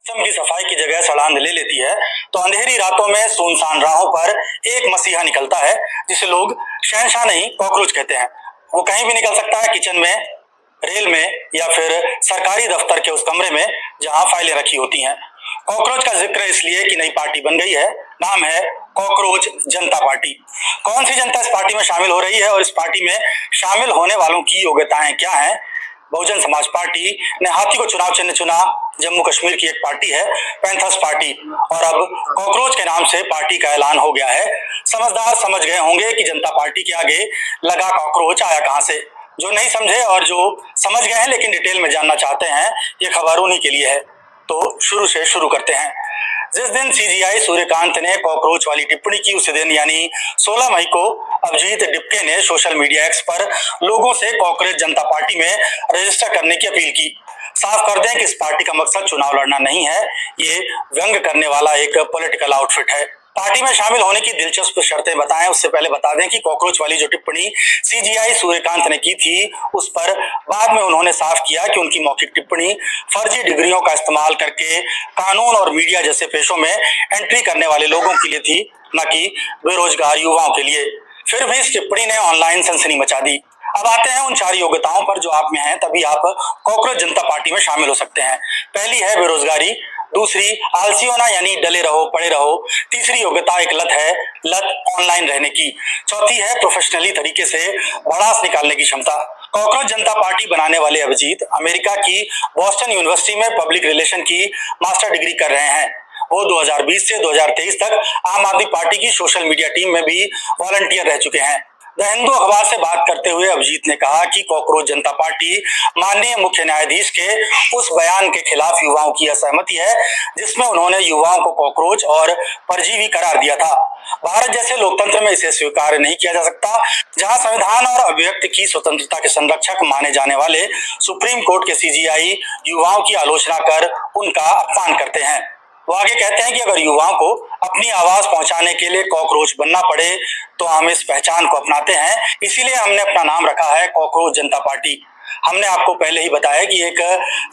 System की सफाई की जगह सड़ांध ले लेती है तो अंधेरी रातों में सुनसान राहों पर एक मसीहा निकलता है जिसे लोग शहंशाह नहीं कॉकरोच कहते हैं। वो कहीं भी निकल सकता है, किचन में, रेल में या फिर सरकारी दफ्तर के उस कमरे में जहां फाइलें रखी होती हैं। कॉकरोच का जिक्र इसलिए कि नई पार्टी बन गई है, नाम है कॉकरोच जनता पार्टी। कौन सी जनता इस पार्टी में शामिल हो रही है और इस पार्टी में शामिल होने वालों की योग्यताएं क्या हैं? बहुजन समाज पार्टी ने हाथी को चुनाव चिन्ह चुना। जम्मू कश्मीर की एक पार्टी है पैंथर्स पार्टी, और अब कॉकरोच के नाम से पार्टी का ऐलान हो गया है। समझदार समझ गए होंगे कि जनता पार्टी के आगे लगा कॉकरोच आया कहां से। जो नहीं समझे और जो समझ गए हैं लेकिन डिटेल में जानना चाहते हैं, ये खबर उन्हीं के लिए है। तो शुरू से शुरू करते हैं। जिस दिन सीजीआई सूर्यकांत ने कॉकरोच वाली टिप्पणी की उसी दिन यानी 16 मई को अभिजीत डिप्के ने सोशल मीडिया एक्स पर लोगों से कॉकरोच जनता पार्टी में रजिस्टर करने की अपील की। साफ कर दें कि इस पार्टी का मकसद चुनाव लड़ना नहीं है, ये व्यंग करने वाला एक पॉलिटिकल आउटफिट है। पार्टी में शामिल होने की दिलचस्प शर्तें बताएं उससे पहले बता दें कि कॉकरोच वाली जो टिप्पणी सीजीआई सूर्यकांत ने की थी उस पर बाद में उन्होंने साफ किया कि उनकी मौखिक टिप्पणी फर्जी डिग्रियों का इस्तेमाल करके कानून और मीडिया जैसे पेशों में एंट्री करने वाले लोगों के लिए थी, न कि बेरोजगार युवाओं के लिए। फिर भी इस टिप्पणी ने ऑनलाइन सनसनी मचा दी। अब आते हैं उन 4 योग्यताओं पर जो आप में हैं, तभी आप कॉकरोच जनता पार्टी में शामिल हो सकते हैं। पहली है बेरोजगारी, दूसरी आलसी होना यानी डले रहो पड़े रहो, तीसरी योग्यता एक लत ऑनलाइन रहने की, चौथी है प्रोफेशनली तरीके से भड़ास निकालने की क्षमता। कॉकरोच जनता पार्टी बनाने वाले अभिजीत अमेरिका की बॉस्टन यूनिवर्सिटी में पब्लिक रिलेशन की मास्टर डिग्री कर रहे हैं। वो 2020 से 2023 तक आम आदमी पार्टी की सोशल मीडिया टीम में भी वॉलंटियर रह चुके हैं। द हिंदू अखबार से बात करते हुए अभिजीत ने कहा कि कॉकरोच जनता पार्टी माननीय मुख्य न्यायाधीश के उस बयान के खिलाफ युवाओं की असहमति है जिसमें उन्होंने युवाओं को कॉकरोच और परजीवी करार दिया था। भारत जैसे लोकतंत्र में इसे स्वीकार नहीं किया जा सकता, जहां संविधान और अभिव्यक्ति की स्वतंत्रता के संरक्षक माने जाने वाले सुप्रीम कोर्ट के सीजीआई युवाओं की आलोचना कर उनका अपमान करते हैं। वो आगे कहते हैं कि अगर युवाओं को अपनी आवाज पहुंचाने के लिए कॉकरोच बनना पड़े तो हम इस पहचान को अपनाते हैं, इसीलिए हमने अपना नाम रखा है कॉकरोच जनता पार्टी। हमने आपको पहले ही बताया कि एक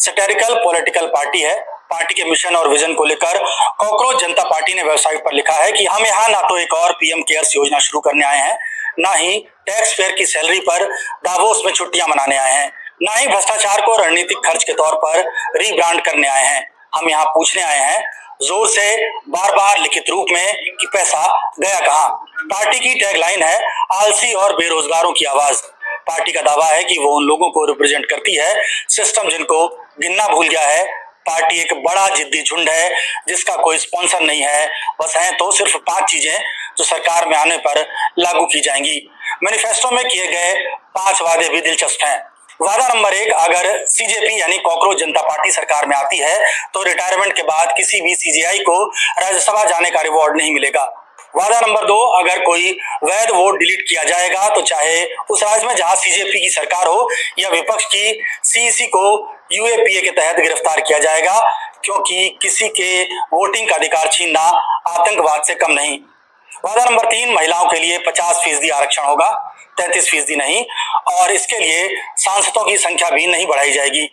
सैटिरिकल पॉलिटिकल पार्टी है। पार्टी के मिशन और विजन को लेकर कॉकरोच जनता पार्टी ने वेबसाइट पर लिखा है कि हम यहाँ ना तो एक और पीएम केयर्स योजना शुरू करने आए हैं, ना ही टैक्स पेयर की सैलरी पर दावोस में छुट्टियां मनाने आए हैं, ना ही भ्रष्टाचार को रणनीतिक खर्च के तौर पर रीब्रांड करने आए हैं। हम यहाँ पूछने आए हैं जोर से बार बार लिखित रूप में कि पैसा गया कहाँ। पार्टी की टैगलाइन है आलसी और बेरोजगारों की आवाज। पार्टी का दावा है कि वो उन लोगों को रिप्रेजेंट करती है सिस्टम जिनको गिनना भूल गया है। पार्टी एक बड़ा जिद्दी झुंड है जिसका कोई स्पॉन्सर नहीं है, बस हैं तो सिर्फ 5 चीजें जो सरकार में आने पर लागू की जाएंगी। मैनिफेस्टो में किए गए 5 वादे भी दिलचस्प हैं। वादा नंबर 1, अगर सीजेपी यानी कॉकरोच जनता पार्टी सरकार में आती है तो रिटायरमेंट के बाद किसी भी सीजीआई को राज्यसभा जाने का रिवॉर्ड नहीं मिलेगा। वादा नंबर 2, अगर कोई वैध वोट डिलीट किया जाएगा तो चाहे उस राज्य में जहां सीजेपी की सरकार हो या विपक्ष की, सीईसी को यूएपीए के तहत गिरफ्तार किया जाएगा, क्योंकि किसी के वोटिंग का अधिकार छीनना आतंकवाद से कम नहीं। वादा नंबर 3, महिलाओं के लिए 50% आरक्षण होगा, 33% नहीं, और इसके लिए सांसदों की संख्या भी नहीं बढ़ाई जाएगी।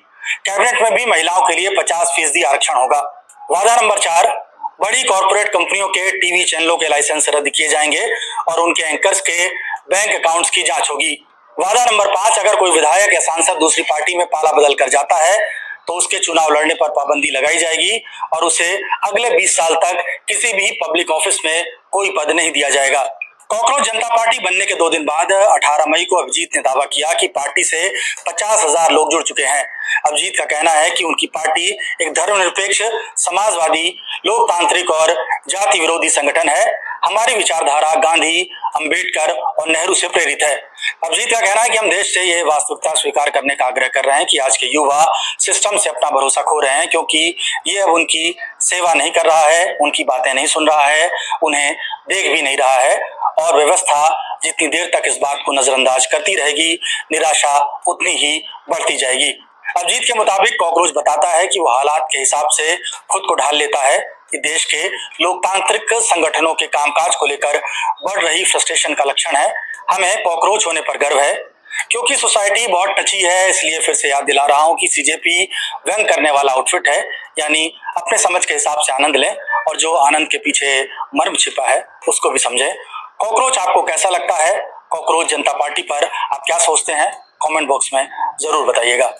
कैबिनेट में भी महिलाओं के लिए 50% आरक्षण होगा। वादा नंबर 4, बड़ी कॉर्पोरेट कंपनियों के टीवी चैनलों के लाइसेंस रद्द किए जाएंगे और उनके एंकर्स के बैंक अकाउंट्स की जांच होगी। वादा नंबर 5, अगर कोई विधायक या सांसद दूसरी पार्टी में पाला बदल कर जाता है तो उसके चुनाव लड़ने पर पाबंदी लगाई जाएगी और उसे अगले 20 साल तक किसी भी पब्लिक ऑफिस में कोई पद नहीं दिया जाएगा। कॉकरोच जनता पार्टी बनने के 2 दिन बाद 18 मई को अभिजीत ने दावा किया कि पार्टी से 50,000 लोग जुड़ चुके हैं। अभिजीत का कहना है कि उनकी पार्टी एक धर्मनिरपेक्ष, समाजवादी, लोकतांत्रिक और जाति विरोधी संगठन है। हमारी विचारधारा गांधी, अंबेडकर और नेहरू से प्रेरित है। अभिजीत का कहना है कि हम देश से यह वास्तविकता स्वीकार करने का आग्रह कर रहे हैं कि आज के युवा सिस्टम से अपना भरोसा खो रहे हैं, क्योंकि ये अब उनकी सेवा नहीं कर रहा है, उनकी बातें नहीं सुन रहा है, उन्हें देख भी नहीं रहा है, और व्यवस्था जितनी देर तक इस बात को नजरअंदाज करती रहेगी, निराशा उतनी ही बढ़ती जाएगी। अभिजीत के मुताबिक कॉकरोच बताता है कि वो हालात के हिसाब से खुद को ढाल लेता है कि देश के लोकतांत्रिक संगठनों के कामकाज को लेकर बढ़ रही फ्रस्ट्रेशन का लक्षण है। हमें कॉकरोच होने पर गर्व है। क्योंकि सोसाइटी बहुत टची है, इसलिए फिर से याद दिला रहा हूं कि सीजेपी व्यंग करने वाला आउटफिट है, यानी अपने अपने समझ के हिसाब से आनंद लें और जो आनंद के पीछे मर्म छिपा है उसको भी समझें। कॉकरोच आपको कैसा लगता है? कॉकरोच जनता पार्टी पर आप क्या सोचते हैं? कमेंट बॉक्स में जरूर बताइएगा।